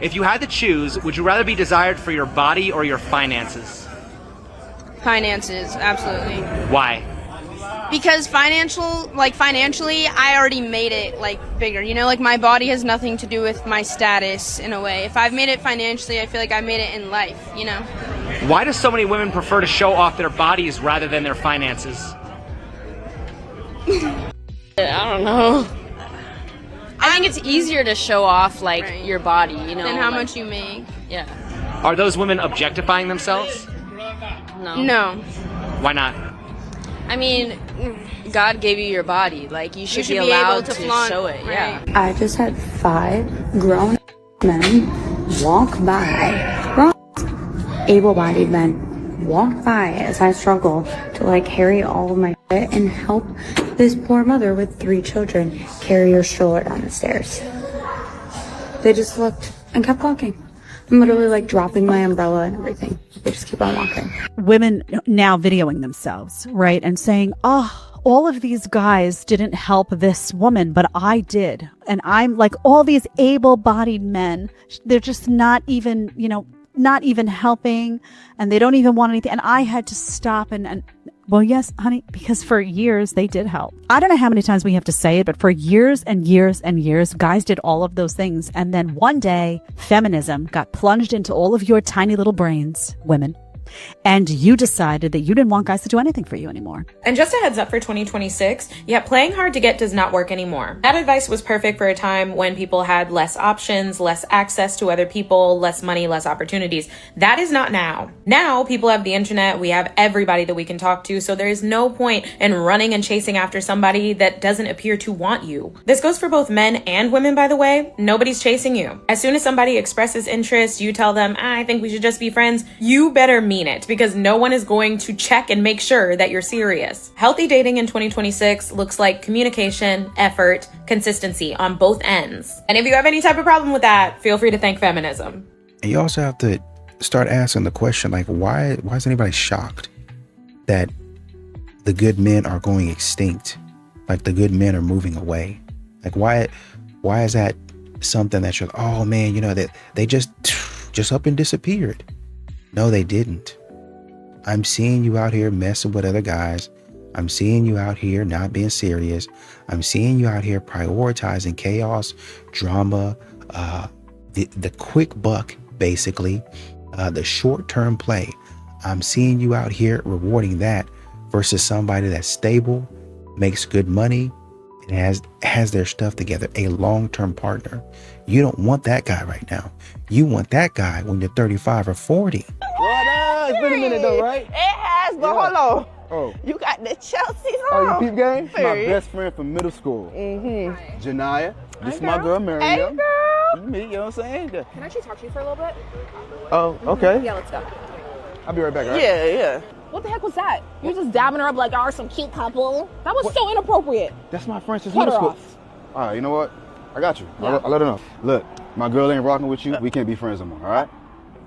If you had to choose, would you rather be desired for your body or your finances? Finances, absolutely. Why? Because financially, I already made it like bigger. You know, like my body has nothing to do with my status in a way. If I've made it financially, I feel like I made it in life, you know? Why do so many women prefer to show off their bodies rather than their finances? I don't know. I think it's easier to show off like your body, you know, Than how like, much you make. Yeah. Are those women objectifying themselves? No. No. Why not? I mean, God gave you your body. Like you should, should be be able allowed to to flaunt, show it. Yeah. right. I just had 5 grown men walk by, grown, able-bodied men walk by as I struggle to like carry all of my shit and help this poor mother with 3 children carry her stroller down the stairs. They just looked and kept walking. I'm literally like dropping my umbrella and everything. They just keep on walking. Women now videoing themselves, right? And saying, oh, all of these guys didn't help this woman, but I did. And I'm like, all these able-bodied men, they're just not even, not even helping, and they don't even want anything. And I had to stop and well, yes, honey, because for years they did help. I don't know how many times we have to say it, but for years and years and years, guys did all of those things. And then one day, feminism got plunged into all of your tiny little brains, women. And you decided that you didn't want guys to do anything for you anymore. And just a heads up for 2026, yeah, playing hard to get does not work anymore. That advice was perfect for a time when people had less options, less access to other people, less money, less opportunities. That is not now. Now people have the internet, we have everybody that we can talk to, so there is no point in running and chasing after somebody that doesn't appear to want you. This goes for both men and women, by the way. Nobody's chasing you. As soon as somebody expresses interest, you tell them, I think we should just be friends, you better mean it, because no one is going to check and make sure that you're serious. Healthy dating in 2026 looks like communication, effort, consistency on both ends. And if you have any type of problem with that, feel free to thank feminism. And you also have to start asking the question, like, why is anybody shocked that the good men are going extinct? Like the good men are moving away? Like why is that something that you're, oh man, that they just up and disappeared? No, they didn't. I'm seeing you out here messing with other guys. I'm seeing you out here not being serious. I'm seeing you out here prioritizing chaos, drama, the quick buck, basically, the short-term play. I'm seeing you out here rewarding that versus somebody that's stable, makes good money, and has their stuff together, a long-term partner. You don't want that guy right now. You want that guy when you're 35 or 40. It's been a minute though, right? It has, but hold on. Oh. You got the Chelsea on. Oh, you peep game? My Period. best friend from middle school. Mm-hmm. Janaya. This is Hey, my girl. girl, Miriam. Hey, girl. You know what I'm saying? Can I actually talk to you for a little bit? Oh, okay. Yeah, let's go. I'll be right back, all right? Yeah. What the heck was that? You just dabbing her up like, oh, some cute couple. That was so inappropriate. That's my friend since Cut middle her school. off. All right, you know what? I got you. Yeah. I'll let her know. Look, my girl ain't rocking with you. We can't be friends no more, all right?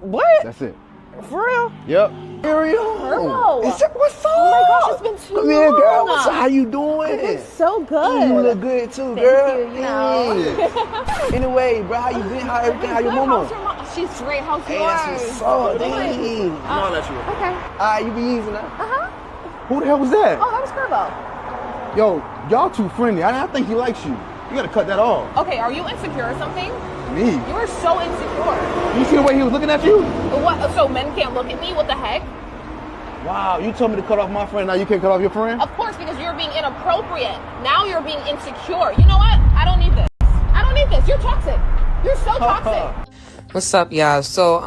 What? That's it. For real? Yep. Miriam. Hello. What's up? Oh my gosh, it's been too Come here, girl. long. How you doing? It's so good. You look good too, Thank girl. you, you know. Yeah. Anyway, bro, how you been? How everything? How your Good. mama? How's your mom? She's great. How's Hey, yours? that's what's up. Good. Dang. I'll let you. Okay. All right, you be easy now. Uh-huh. Who the hell was that? Oh, that was Curbo. Yo, y'all too friendly. I think he likes you. You gotta cut that off. Okay, are you insecure or something? Me? You are so insecure. You see the way he was looking at you? What? So men can't look at me? What the heck? Wow, you told me to cut off my friend. Now you can't cut off your friend? Of course, because you're being inappropriate. Now you're being insecure. You know what? I don't need this. I don't need this. You're toxic. You're so toxic. What's up, y'all? So,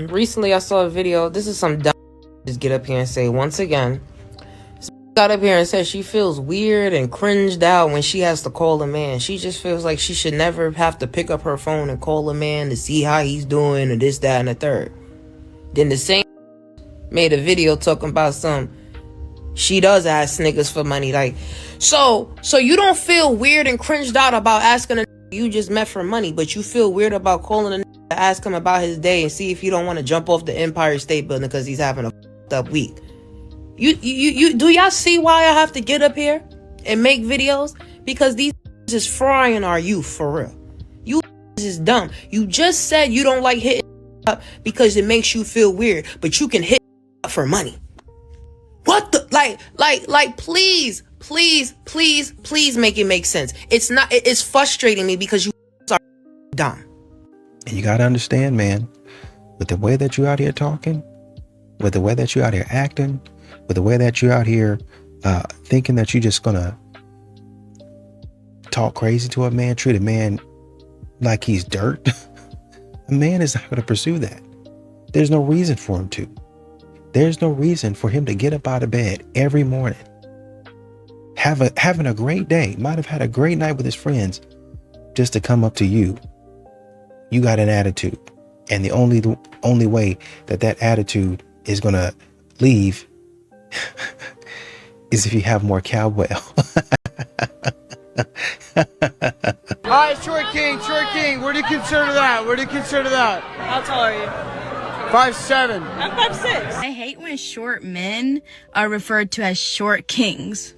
recently I saw a video. This is some dumb just get up here and say once again. Got up here and said she feels weird and cringed out when she has to call a man. She just feels like she should never have to pick up her phone and call a man to see how he's doing or this, that, and the third. Then the same made a video talking about she does ask niggas for money. Like, so you don't feel weird and cringed out about asking a you just met for money, but you feel weird about calling a to ask him about his day and see if you don't want to jump off the Empire State Building because he's having a up week. You do y'all see why I have to get up here and make videos? Because these is frying our youth for real. You is dumb. You just said you don't like hitting up because it makes you feel weird, but you can hit up for money. What the like please make it make sense. It's frustrating me because you are dumb. And you gotta understand, man, with the way that you out here talking, with the way that you out here acting, with the way that you out here thinking that you just gonna talk crazy to a man, treat a man like he's dirt, a man is not gonna pursue that. There's no reason for him to. There's no reason for him to get up out of bed every morning, having a great day, might have had a great night with his friends, just to come up to you. You got an attitude, and the only way that attitude is gonna leave is if you have more cowbell. All right, Short King. Where do you consider that? How tall are you? 5'7". I'm 5'6". I hate when short men are referred to as short kings.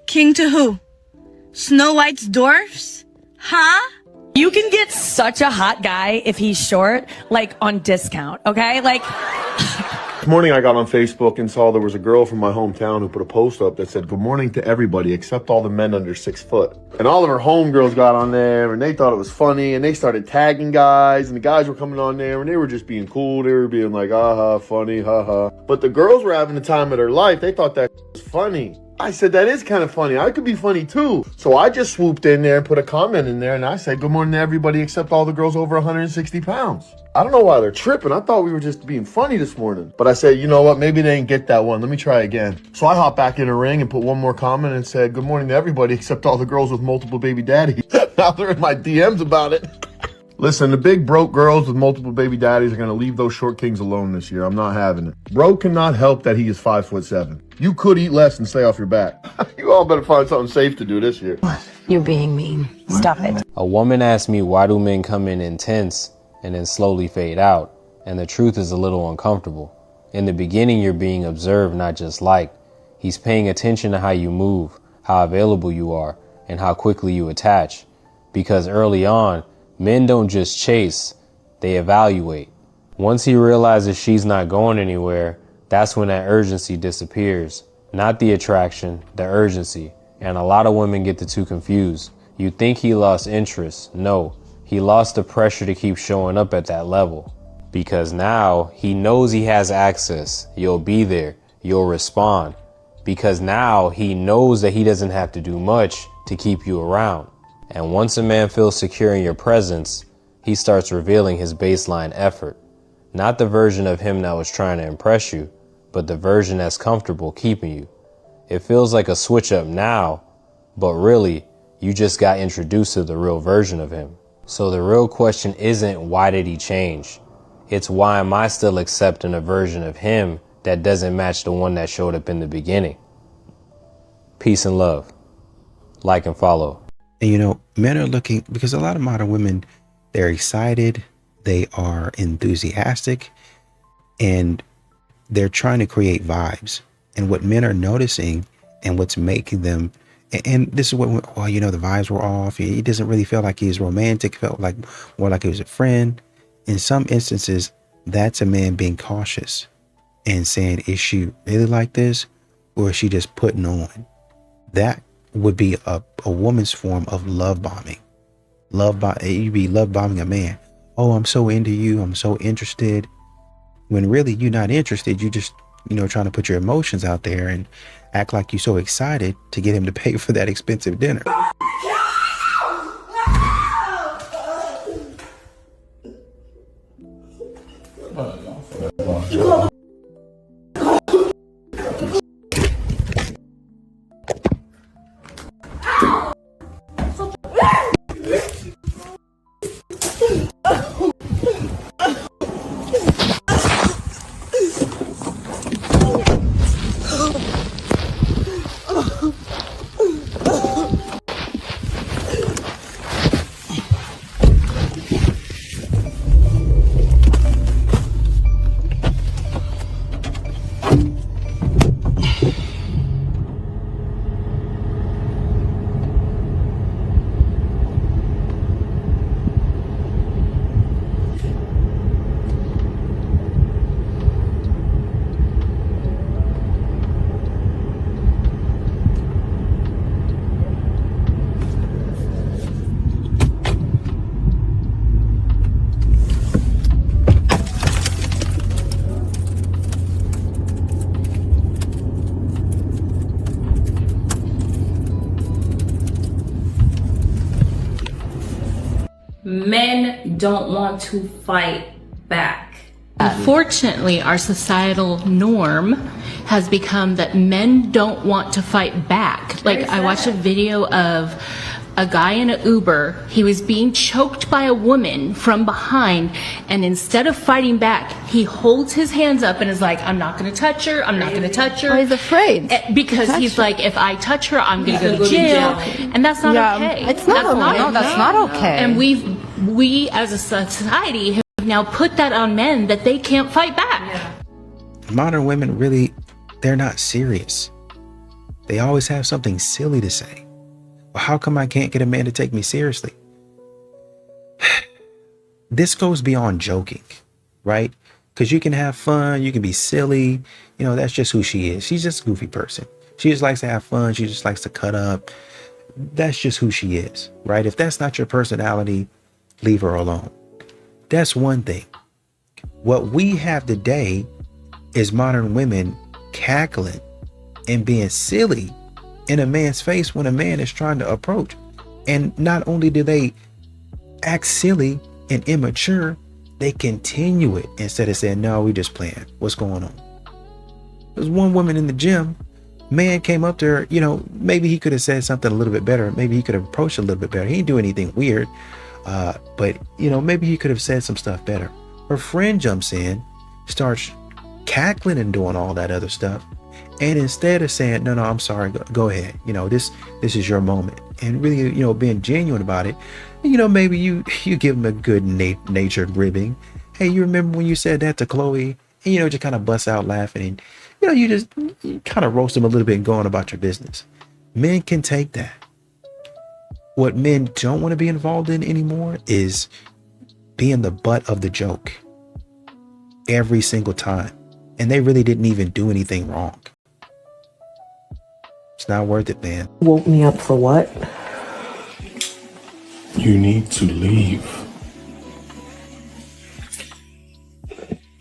King to who? Snow White's dwarfs? Huh? You can get such a hot guy if he's short, like on discount, okay? Like... This morning I got on Facebook and saw there was a girl from my hometown who put a post up that said, "Good morning to everybody except all the men under 6 foot." And all of her homegirls got on there and they thought it was funny and they started tagging guys, and the guys were coming on there and they were just being cool. They were being like, aha, funny, haha. But the girls were having the time of their life. They thought that was funny. I said, that is kind of funny. I could be funny too. So I just swooped in there and put a comment in there and I said, "Good morning to everybody except all the girls over 160 pounds. I don't know why they're tripping. I thought we were just being funny this morning. But I said, you know what? Maybe they didn't get that one. Let me try again. So I hopped back in the ring and put one more comment and said, "Good morning to everybody except all the girls with multiple baby daddies." Now they're in my DMs about it. Listen, the big broke girls with multiple baby daddies are going to leave those short kings alone this year. I'm not having it. Bro cannot help that he is 5'7". You could eat less and stay off your back. You all better find something safe to do this year. You're being mean. Stop it. A woman asked me, why do men come in intense and then slowly fade out? And the truth is a little uncomfortable. In the beginning, you're being observed, not just liked. He's paying attention to how you move, how available you are, and how quickly you attach. Because early on, men don't just chase, they evaluate. Once he realizes she's not going anywhere, that's when that urgency disappears. Not the attraction, the urgency. And a lot of women get the two confused. You think he lost interest. No, he lost the pressure to keep showing up at that level. Because now he knows he has access. You'll be there. You'll respond. Because now he knows that he doesn't have to do much to keep you around. And once a man feels secure in your presence, he starts revealing his baseline effort. Not the version of him that was trying to impress you, but the version that's comfortable keeping you. It feels like a switch up now, but really, you just got introduced to the real version of him. So the real question isn't why did he change? It's why am I still accepting a version of him that doesn't match the one that showed up in the beginning? Peace and love. Like and follow. And you know, men are looking, because a lot of modern women, they're excited, they are enthusiastic, and they're trying to create vibes. And what men are noticing and what's making them, and this is what, well, you know, the vibes were off. He doesn't really feel like he's romantic, felt like more like he was a friend. In some instances, that's a man being cautious and saying, is she really like this? Or is she just putting on? That would be a woman's form of love bombing. You'd be love bombing a man. Oh, I'm so into you. I'm so interested. When really you're not interested. You just, you know, trying to put your emotions out there and act like you're so excited to get him to pay for that expensive dinner. don't want to fight back. Unfortunately, our societal norm has become that men don't want to fight back. Like, I watched a video of a guy in an Uber. He was being choked by a woman from behind, and instead of fighting back, he holds his hands up and is like, I'm not going to touch her. I'm not going to touch her. Oh, he's afraid. Because he's like, if I touch her, I'm going to go to jail. And that's not okay. It's not okay. No, that's not okay. And we as a society have now put that on men that they can't fight back. Modern women really, they're not serious. They always have something silly to say. Well, how come I can't get a man to take me seriously? This goes beyond joking, right? Because you can have fun, you can be silly. You know, that's just who she is. She's just a goofy person. She just likes to have fun. She just likes to cut up. That's just who she is, right? If that's not your personality, leave her alone. That's one thing. What we have today is modern women cackling and being silly in a man's face when a man is trying to approach. And not only do they act silly and immature, they continue it instead of saying, no, we just playing. What's going on? There's one woman in the gym, man came up to her, you know, maybe he could have said something a little bit better. Maybe he could have approached a little bit better. He didn't do anything weird. But, you know, maybe he could have said some stuff better. Her friend jumps in, starts cackling and doing all that other stuff. And instead of saying, no, I'm sorry, go ahead. You know, this is your moment. And really, you know, being genuine about it. You know, maybe you give him a good natured ribbing. Hey, you remember when you said that to Chloe? And, you know, just kind of bust out laughing. And, you know, you kind of roast him a little bit and going about your business. Men can take that. What men don't want to be involved in anymore is being the butt of the joke every single time. And they really didn't even do anything wrong. It's not worth it, man. Woke me up for what? You need to leave.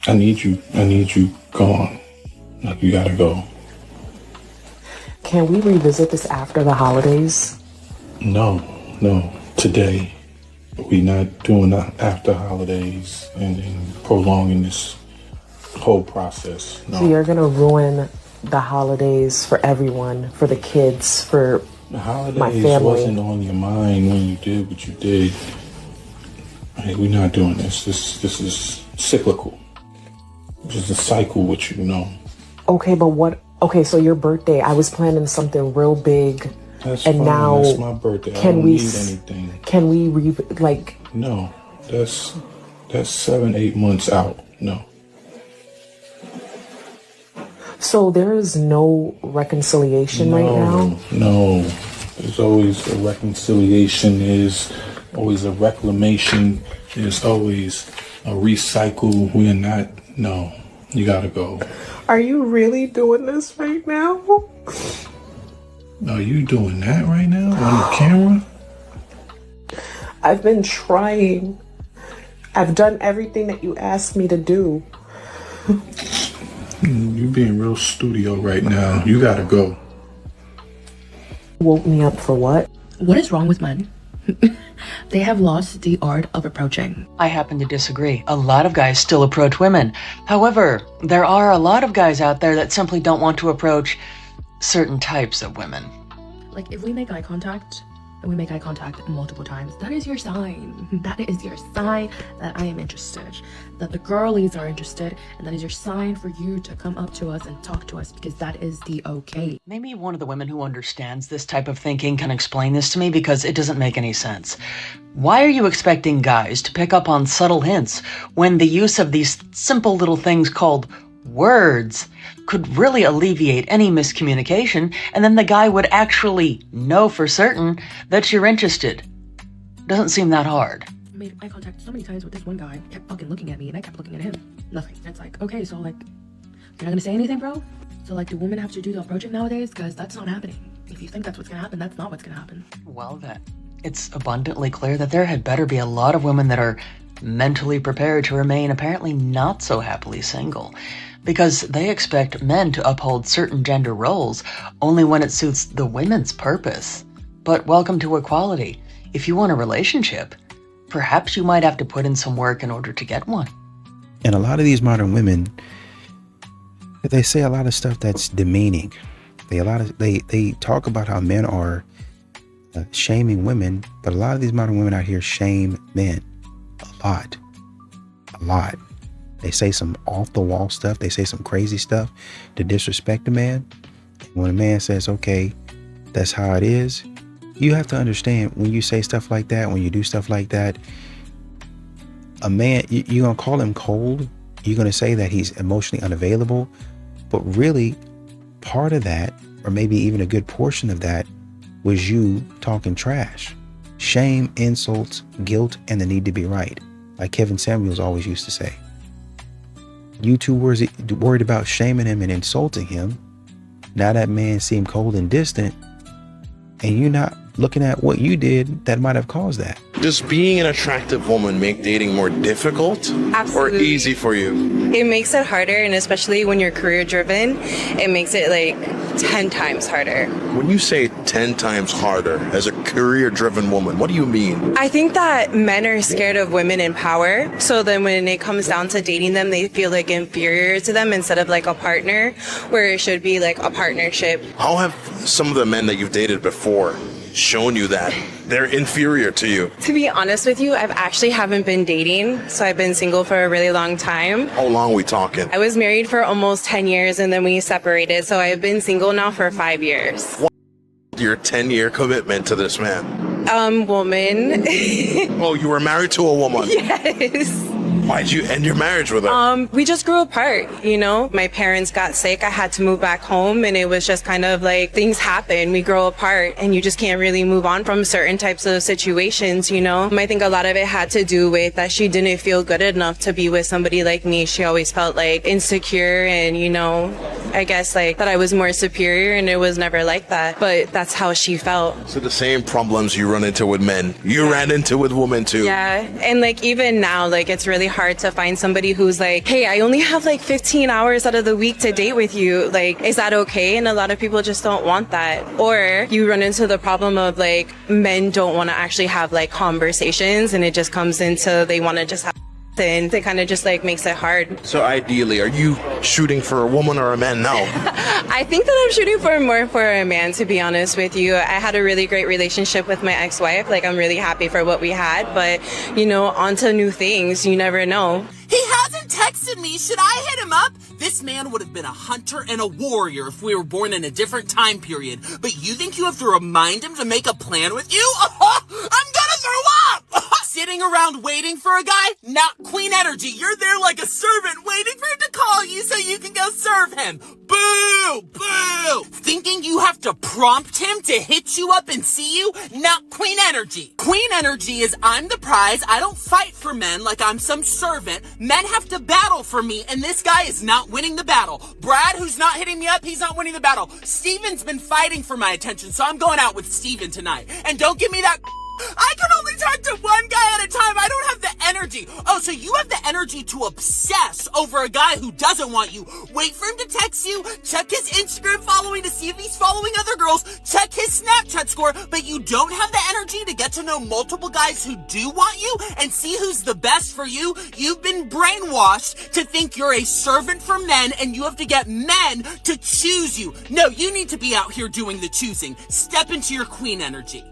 I need you gone. Like, you gotta go. Can we revisit this after the holidays? No. Today. We're not doing that after holidays and prolonging this whole process. No. So you're gonna ruin the holidays for everyone, for the kids, for the holidays my family. Wasn't on your mind when you did what you did. Hey, we're not doing this. This is cyclical. Just a cycle, which you know. Okay, but what? Okay, so your birthday, I was planning something real big. That's and fine. now That's my birthday. I don't need anything. Can we No, that's 7-8 months out. No. So there is no reconciliation right now? No. There's always a reconciliation. There's always a reclamation. There's always a recycle. We're not. No. You gotta go. Are you really doing this right now? Are you doing that right now on the camera? I've been trying. I've done everything that you asked me to do. You're being real studio right now. You gotta go. Woke me up for what? What is wrong with men? They have lost the art of approaching. I happen to disagree. A lot of guys still approach women. However, there are a lot of guys out there that simply don't want to approach certain types of women. Like, if we make eye contact, and we make eye contact multiple times, that is your sign. That is your sign that I am interested, that the girlies are interested, and that is your sign for you to come up to us and talk to us, because that is the okay. Maybe one of the women who understands this type of thinking can explain this to me, because it doesn't make any sense. Why are you expecting guys to pick up on subtle hints when the use of these simple little things called words could really alleviate any miscommunication, and then the guy would actually know for certain that you're interested? Doesn't seem that hard. I made eye contact so many times with this one guy, he kept fucking looking at me, and I kept looking at him. Nothing. It's like, okay, so like, you're not gonna say anything, bro? So like, do women have to do the approaching nowadays? Because that's not happening. If you think that's what's gonna happen, that's not what's gonna happen. Well then, it's abundantly clear that there had better be a lot of women that are mentally prepared to remain apparently not so happily single, because they expect men to uphold certain gender roles only when it suits the women's purpose. But welcome to equality. If you want a relationship, perhaps you might have to put in some work in order to get one. And a lot of these modern women, they say a lot of stuff that's demeaning. They talk about how men are shaming women, but a lot of these modern women out here shame men a lot. They say some off the wall stuff. They say some crazy stuff to disrespect a man. When a man says, okay, that's how it is, you have to understand, when you say stuff like that, when you do stuff like that, a man, you're going to call him cold. You're going to say that he's emotionally unavailable. But really, part of that, or maybe even a good portion of that, was you talking trash. Shame, insults, guilt, and the need to be right. Like Kevin Samuels always used to say. You two were worried about shaming him and insulting him. Now that man seemed cold and distant, and you're not looking at what you did that might have caused that. Does being an attractive woman make dating more difficult or easy for you? It makes it harder, and especially when you're career driven, it makes it like 10 times harder. When you say 10 times harder as a career driven woman, what do you mean? I think that men are scared of women in power. So then when it comes down to dating them, they feel like inferior to them instead of like a partner, where it should be like a partnership. How have some of the men that you've dated before shown you that they're inferior to you? To be honest with you, I've actually haven't been dating, so I've been single for a really long time. How long are we talking? I was married for almost 10 years and then we separated, so I've been single now for 5 years. What your 10-year commitment to this man? Woman. Oh, you were married to a woman? Yes. Why'd you end your marriage with her? We just grew apart, you know. My parents got sick. I had to move back home, and it was just kind of like things happen. We grow apart, and you just can't really move on from certain types of situations, you know. I think a lot of it had to do with that she didn't feel good enough to be with somebody like me. She always felt like insecure, and, you know, I guess like that I was more superior, and it was never like that. But that's how she felt. So the same problems you run into with men, you ran into with women too. Yeah, and like even now, like it's really hard to find somebody who's like, hey, I only have like 15 hours out of the week to date with you. Like, is that okay? And a lot of people just don't want that. Or you run into the problem of like men don't want to actually have like conversations, and it just comes into they want to just have. And it kind of just like makes it hard. So ideally, are you shooting for a woman or a man now? I think that I'm shooting for more for a man, to be honest with you. I had a really great relationship with my ex-wife. Like, I'm really happy for what we had, but you know, on to new things. You never know. He hasn't texted me. Should I hit him up? This man would have been a hunter and a warrior if we were born in a different time period. But you think you have to remind him to make a plan with you? I'm gonna throw up! Sitting around waiting for a guy? Not queen energy. You're there like a servant waiting for him to call you so you can go serve him. Boo! Boo! Thinking you have to prompt him to hit you up and see you? Not queen energy. Queen energy is I'm the prize. I don't fight for men like I'm some servant. Men have to battle for me, and this guy is not winning the battle. Brad, who's not hitting me up, he's not winning the battle. Steven's been fighting for my attention, so I'm going out with Steven tonight. And don't give me that I can only talk to one guy at a time. I don't have the energy. Oh, so you have the energy to obsess over a guy who doesn't want you. Wait for him to text you, check his Instagram following to see if he's following other girls, check his Snapchat score, but you don't have the energy to get to know multiple guys who do want you and see who's the best for you. You've been brainwashed to think you're a servant for men and you have to get men to choose you. No, you need to be out here doing the choosing. Step into your queen energy.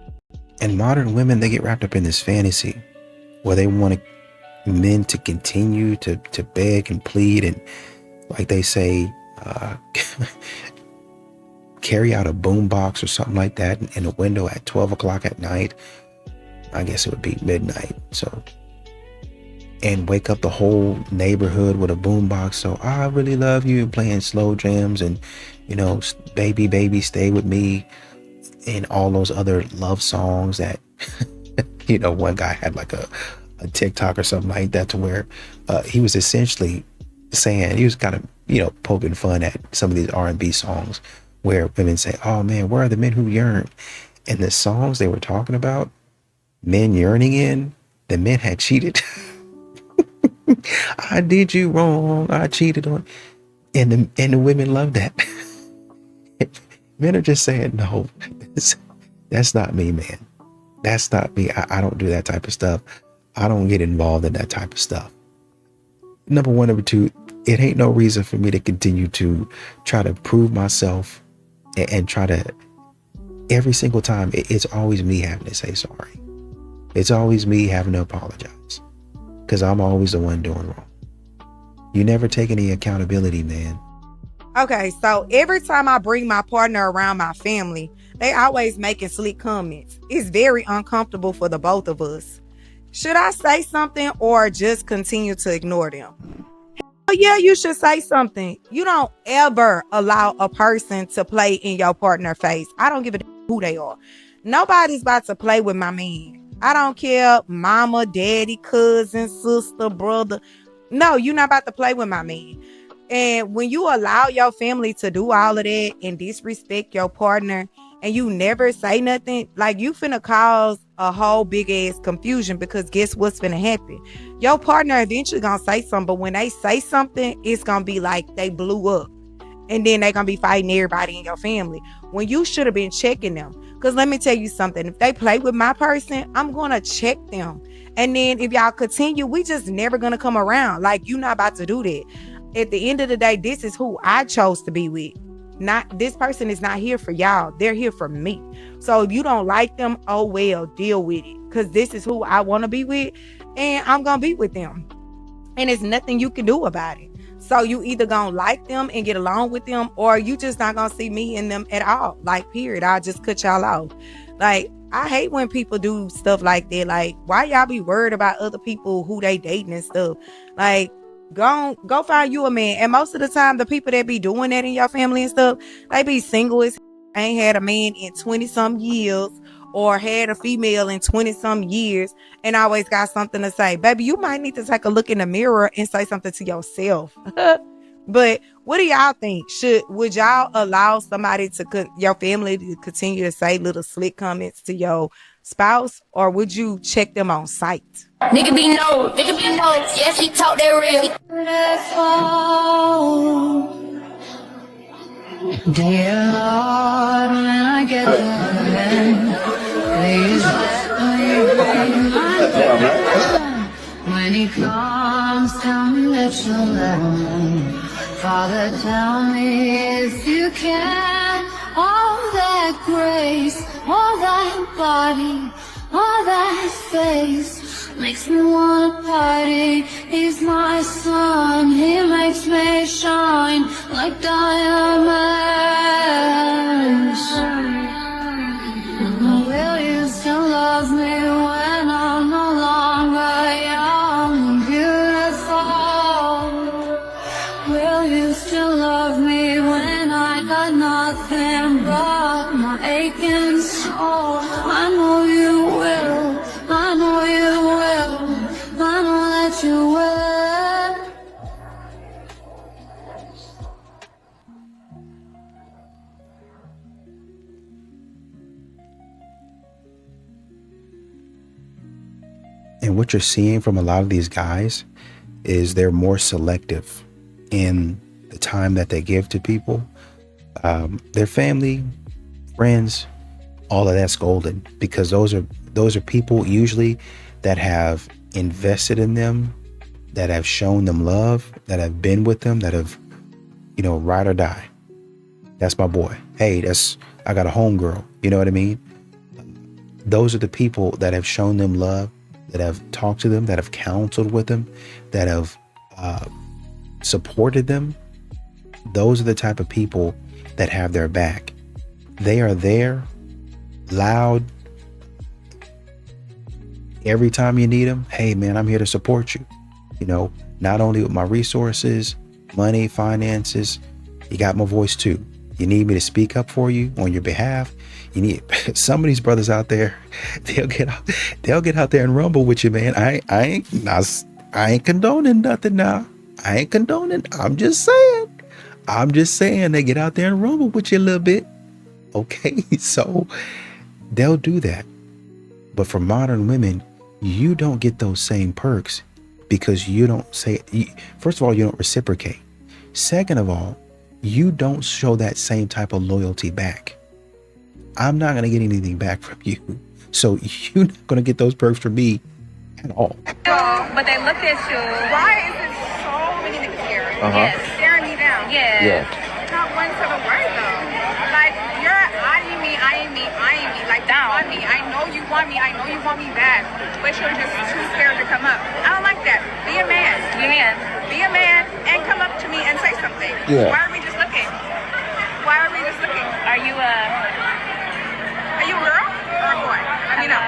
And modern women, they get wrapped up in this fantasy where they want men to continue to beg and plead and, like they say, carry out a boombox or something like that in a window at 12 o'clock at night. I guess it would be midnight. So, and wake up the whole neighborhood with a boombox. So I really love you, playing slow jams and, you know, baby, baby, stay with me. And all those other love songs that, you know, one guy had like a TikTok or something like that to where he was essentially saying, he was kind of, you know, poking fun at some of these R&B songs where women say, oh man, where are the men who yearn? And the songs they were talking about, men yearning in, the men had cheated. I did you wrong. I cheated on. And the women love that. Men are just saying, no, that's not me, man. That's not me. I don't do that type of stuff. I don't get involved in that type of stuff. Number one. Number two, it ain't no reason for me to continue to try to prove myself and try to, every single time, it's always me having to say sorry. It's always me having to apologize because I'm always the one doing wrong. You never take any accountability, man. Okay, so every time I bring my partner around my family, they always making slick comments. It's very uncomfortable for the both of us. Should I say something or just continue to ignore them? Hell yeah, you should say something. You don't ever allow a person to play in your partner's face. I don't give a damn who they are. Nobody's about to play with my man. I don't care, mama, daddy, cousin, sister, brother. No, you're not about to play with my man. And when you allow your family to do all of that and disrespect your partner and you never say nothing, like you finna cause a whole big ass confusion, because guess what's finna happen? Your partner eventually gonna say something, but when they say something, it's gonna be like they blew up. And then they gonna be fighting everybody in your family when you should have been checking them. Because let me tell you something, if they play with my person, I'm gonna check them. And then if y'all continue, we just never gonna come around. Like, you not about to do that. At the end of the day, this is who I chose to be with. Not, this person is not here for y'all. They're here for me. So if you don't like them, oh well, deal with it. Because this is who I want to be with, and I'm going to be with them. And there's nothing you can do about it. So you either going to like them and get along with them, or you just not going to see me in them at all. Like, period. I'll just cut y'all off. Like, I hate when people do stuff like that. Like, why y'all be worried about other people who they dating and stuff? Like, go find you a man. And most of the time, the people that be doing that in your family and stuff, they be single as ain't had a man in 20 some years, or had a female in 20 some years, and always got something to say. Baby, you might need to take a look in the mirror and say something to yourself. But what do y'all think? Would y'all allow somebody your family to continue to say little slick comments to your spouse, or would you check them on sight? Nigga be no, yeah, she talk that real. Dear Lord, when I get to heaven, please let me be. When he comes, tell me that you'll let him. Father, tell me if you can. All that grace, all that body, all that face makes me wanna party. He's my sun, he makes me shine like diamonds. Will you still love me when I'm no longer young and beautiful? Will you still love me when I got nothing but my aching soul? I know you will, I know you will, I know that you will. And what you're seeing from a lot of these guys is they're more selective in the time that they give to people. Their family, friends, all of that's golden, because those are people usually that have invested in them, that have shown them love, that have been with them, that have, ride or die. That's my boy. Hey, I got a homegirl. You know what I mean? Those are the people that have shown them love, that have talked to them, that have counseled with them, that have supported them. Those are the type of people that have their back. They are there, loud, every time you need them. Hey man, I'm here to support you. Not only with my resources, money, finances, you got my voice too. You need me to speak up for you on your behalf. You need some of these brothers out there. They'll get out there and rumble with you, man. I ain't condoning nothing now. I ain't condoning. I'm just saying they get out there and rumble with you a little bit. Okay, so they'll do that. But for modern women, you don't get those same perks because you don't say it. First of all, you don't reciprocate. Second of all, you don't show that same type of loyalty back. I'm not going to get anything back from you. So you're not going to get those perks from me at all. But they looked at you. Why is it so many niggas here? Yes, staring me down. Yeah. Not one type of word though. Like you're eyeing me. Like down. I know you want me. I know you want me back. But you're just too scared to come up. I don't like that. Be a man. Be a man and come up to me and say something. Yeah. Why are we just looking? Are you a girl or a boy? Let me know.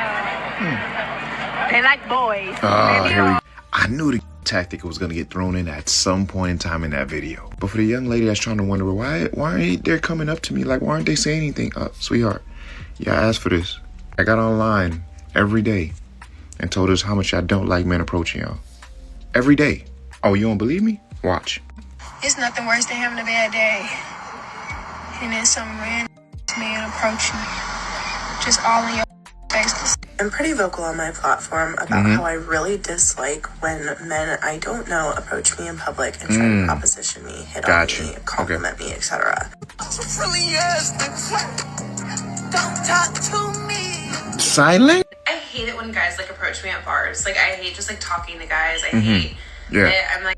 They like boys. I knew the tactic was going to get thrown in at some point in time in that video. But for the young lady that's trying to wonder, why aren't they coming up to me? Like, why aren't they saying anything? Sweetheart, yeah, I asked for this. I got online every day and told us how much I don't like men approaching y'all. Every day. Oh, you don't believe me? Watch. It's nothing worse than having a bad day. And then some random man approach you. Just all in your face. I'm pretty vocal on my platform about how I really dislike when men I don't know approach me in public and try to proposition me, hit on me, compliment me, etc. Don't talk to me. Silent? I hate it when guys like approach me at bars. Like I hate just like talking to guys. I hate it. I'm like,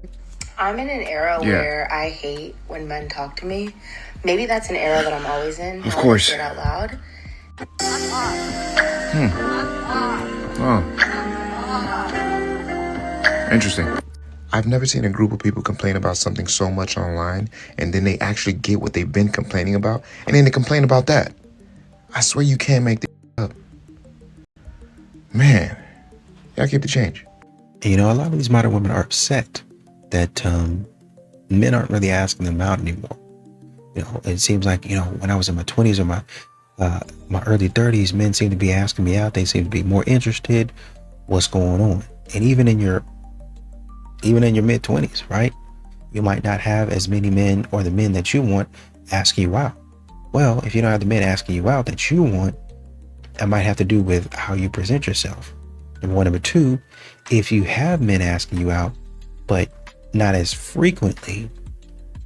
I'm in an era where I hate when men talk to me. Maybe that's an era that I'm always in. Of course. Say it out loud. Interesting. I've never seen a group of people complain about something so much online and then they actually get what they've been complaining about and then they complain about that. I swear you can't make this up. Man, y'all keep the change. And, you know, a lot of these modern women are upset that men aren't really asking them out anymore. You know, it seems like, you know, when I was in my 20s or my early 30s, men seem to be asking me out. They seem to be more interested. What's going on? And even in your mid 20s, right? You might not have as many men or the men that you want asking you out. Well, if you don't have the men asking you out that you want, that might have to do with how you present yourself. Number one. Number two, if you have men asking you out, but not as frequently,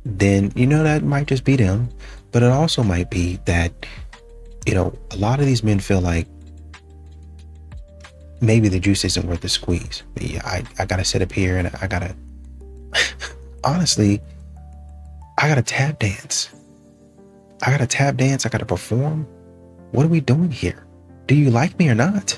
then, you know, that might just be them. But it also might be that, you know, a lot of these men feel like maybe the juice isn't worth the squeeze. I gotta sit up here and I gotta, honestly, I gotta tap dance. I gotta perform. What are we doing here? Do you like me or not?